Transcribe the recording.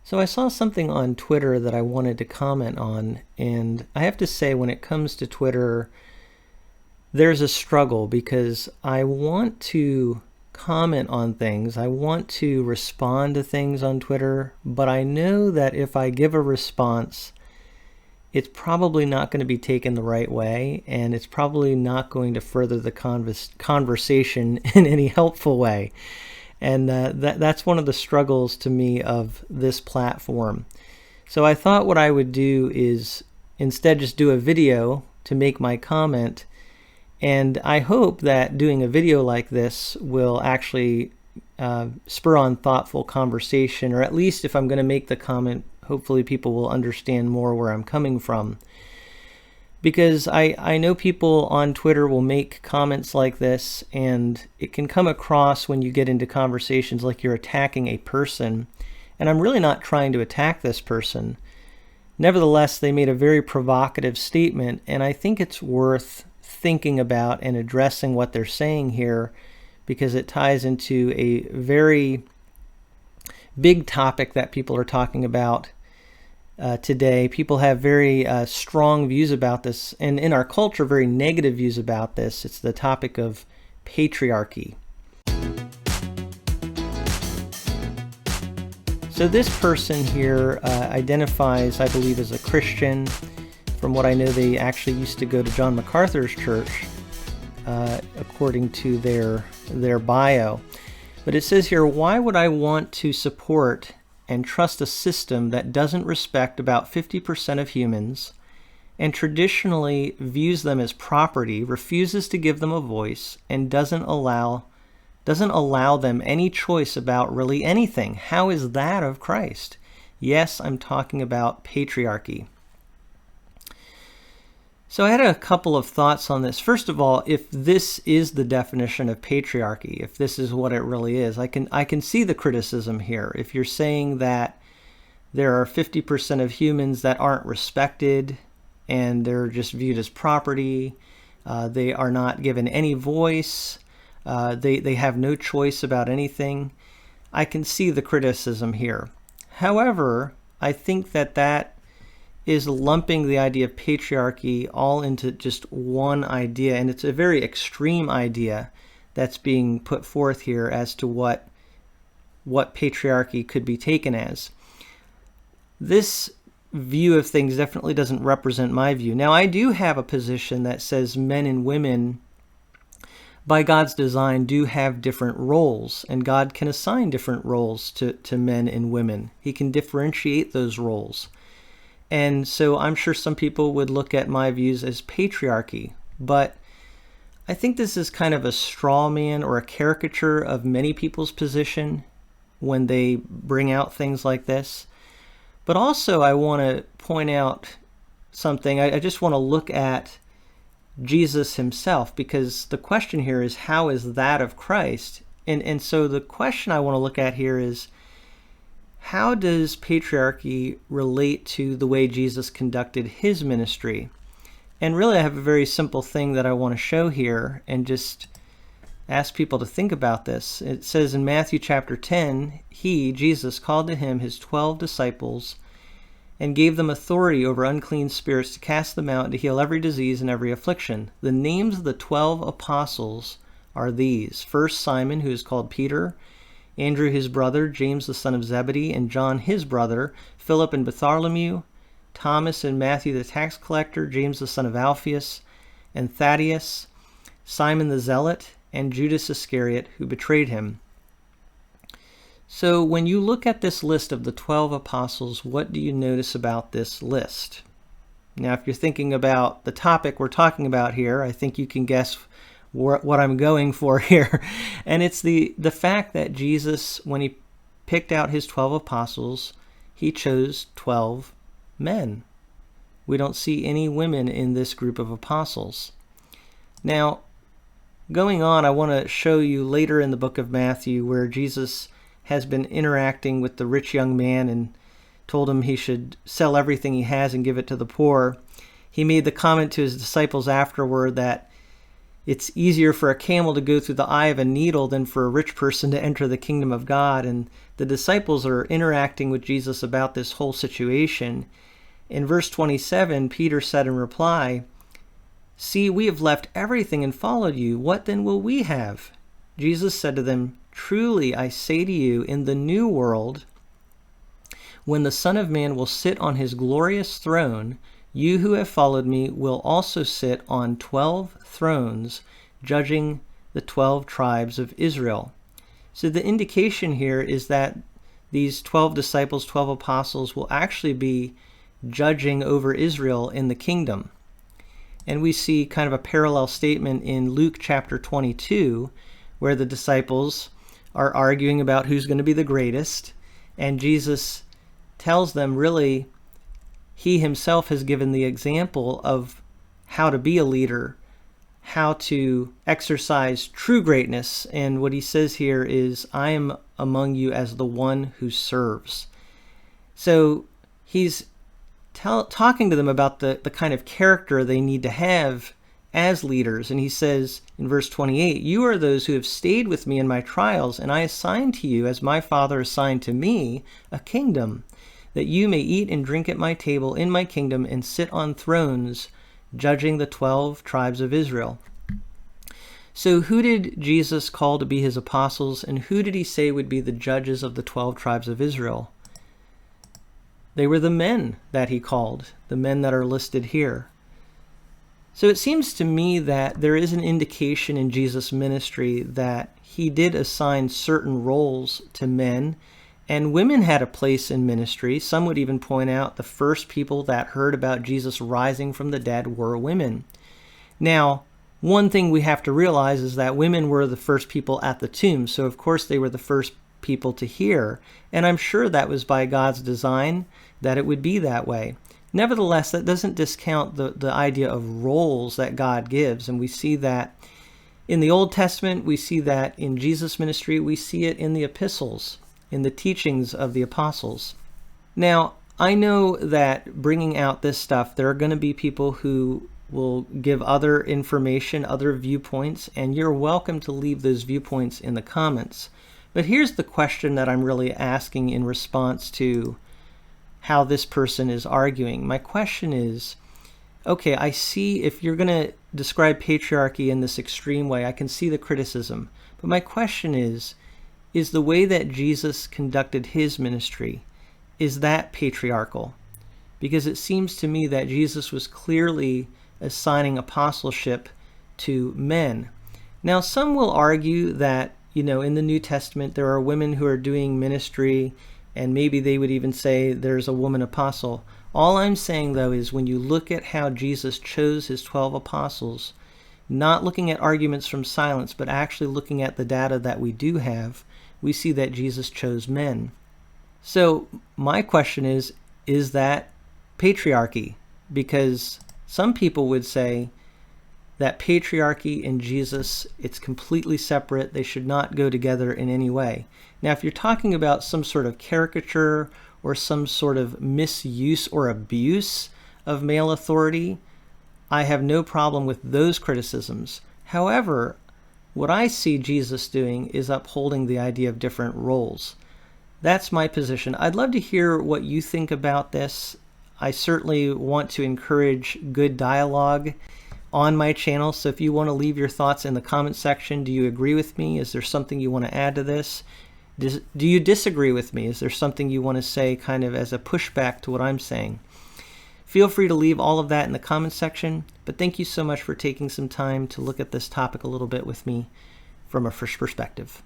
So I saw something on Twitter that I wanted to comment on, and I have to say when it comes to Twitter, there's a struggle because I want to comment on things, I want to respond to things on Twitter, but I know that if I give a response, it's probably not going to be taken the right way, and it's probably not going to further the conversation in any helpful way. And that's one of the struggles to me of this platform. So I thought what I would do is instead just do a video to make my comment. And I hope that doing a video like this will actually spur on thoughtful conversation, or at least if I'm going to make the comment, hopefully people will understand more where I'm coming from. Because I know people on Twitter will make comments like this, and it can come across when you get into conversations like you're attacking a person. And I'm really not trying to attack this person. Nevertheless, they made a very provocative statement, and I think it's worth thinking about and addressing what they're saying here, because it ties into a very big topic that people are talking about today. People have very strong views about this, and in our culture, very negative views about this. It's the topic of patriarchy. So this person here identifies, I believe, as a Christian. From what I know, they actually used to go to John MacArthur's church, according to their bio. But it says here, why would I want to support and trust a system that doesn't respect about 50% of humans and traditionally views them as property, refuses to give them a voice, and doesn't allow them any choice about really anything? How is that of Christ? Yes, I'm talking about patriarchy. So I had a couple of thoughts on this. First of all, if this is the definition of patriarchy, if this is what it really is, I can see the criticism here. If you're saying that there are 50% of humans that aren't respected and they're just viewed as property, they are not given any voice, they have no choice about anything, I can see the criticism here. However, I think that is lumping the idea of patriarchy all into just one idea, and it's a very extreme idea that's being put forth here as to what patriarchy could be taken as. This view of things definitely doesn't represent my view. Now, I do have a position that says men and women, by God's design, do have different roles, and God can assign different roles to men and women. He can differentiate those roles. And so I'm sure some people would look at my views as patriarchy, but I think this is kind of a straw man or a caricature of many people's position when they bring out things like this. But also I want to point out something. I just want to look at Jesus himself, because the question here is, how is that of Christ? And so the question I want to look at here is, how does patriarchy relate to the way Jesus conducted his ministry? And really, I have a very simple thing that I want to show here and just ask people to think about this. It says in Matthew chapter 10, he, Jesus, called to him his 12 disciples and gave them authority over unclean spirits to cast them out and to heal every disease and every affliction. The names of the 12 apostles are these. First, Simon, who is called Peter, Andrew his brother, James the son of Zebedee, and John his brother, Philip and Bartholomew, Thomas and Matthew the tax collector, James the son of Alphaeus, and Thaddeus, Simon the zealot, and Judas Iscariot, who betrayed him. So when you look at this list of the 12 apostles, what do you notice about this list? Now, if you're thinking about the topic we're talking about here, I think you can guess what I'm going for here. And it's the fact that Jesus, when he picked out his 12 apostles, he chose 12 men. We don't see any women in this group of apostles. Now, going on, I want to show you later in the book of Matthew where Jesus has been interacting with the rich young man and told him he should sell everything he has and give it to the poor. He made the comment to his disciples afterward that it's easier for a camel to go through the eye of a needle than for a rich person to enter the kingdom of God. And the disciples are interacting with Jesus about this whole situation. In verse 27, Peter said in reply, "See, we have left everything and followed you. What then will we have?" Jesus said to them, "Truly I say to you, in the new world, when the Son of Man will sit on his glorious throne, you who have followed me will also sit on 12 thrones, judging the 12 tribes of Israel." So the indication here is that these 12 disciples, 12 apostles, will actually be judging over Israel in the kingdom. And we see kind of a parallel statement in Luke chapter 22, where the disciples are arguing about who's going to be the greatest, and Jesus tells them really he himself has given the example of how to be a leader, how to exercise true greatness. And what he says here is, "I am among you as the one who serves." So he's talking to them about the kind of character they need to have as leaders. And he says in verse 28, "You are those who have stayed with me in my trials, and I assign to you, as my Father assigned to me, a kingdom, that you may eat and drink at my table in my kingdom and sit on thrones, judging the 12 tribes of Israel." So who did Jesus call to be his apostles, and who did he say would be the judges of the 12 tribes of Israel? They were the men that he called, the men that are listed here. So it seems to me that there is an indication in Jesus' ministry that he did assign certain roles to men, and women had a place in ministry. Some would even point out the first people that heard about Jesus rising from the dead were women. Now, one thing we have to realize is that women were the first people at the tomb, so of course they were the first people to hear, and I'm sure that was by God's design that it would be that way. Nevertheless, that doesn't discount the idea of roles that God gives, and we see that in the Old Testament, we see that in Jesus' ministry, we see it in the epistles, in the teachings of the apostles. Now, I know that bringing out this stuff, there are going to be people who will give other information, other viewpoints, and you're welcome to leave those viewpoints in the comments. But here's the question that I'm really asking in response to how this person is arguing. My question is, okay, I see if you're going to describe patriarchy in this extreme way, I can see the criticism. But my question is the way that Jesus conducted his ministry, is that patriarchal? Because it seems to me that Jesus was clearly assigning apostleship to men. Now, some will argue that, in the New Testament, there are women who are doing ministry, and maybe they would even say there's a woman apostle. All I'm saying, though, is when you look at how Jesus chose his 12 apostles, not looking at arguments from silence, but actually looking at the data that we do have, we see that Jesus chose men. So my question is that patriarchy? Because some people would say that patriarchy and Jesus, it's completely separate. They should not go together in any way. Now, if you're talking about some sort of caricature or some sort of misuse or abuse of male authority, I have no problem with those criticisms. However, what I see Jesus doing is upholding the idea of different roles. That's my position. I'd love to hear what you think about this. I certainly want to encourage good dialogue on my channel, so if you want to leave your thoughts in the comment section, do you agree with me? Is there something you want to add to this? Do you disagree with me? Is there something you want to say kind of as a pushback to what I'm saying? Feel free to leave all of that in the comment section, but thank you so much for taking some time to look at this topic a little bit with me from a fresh perspective.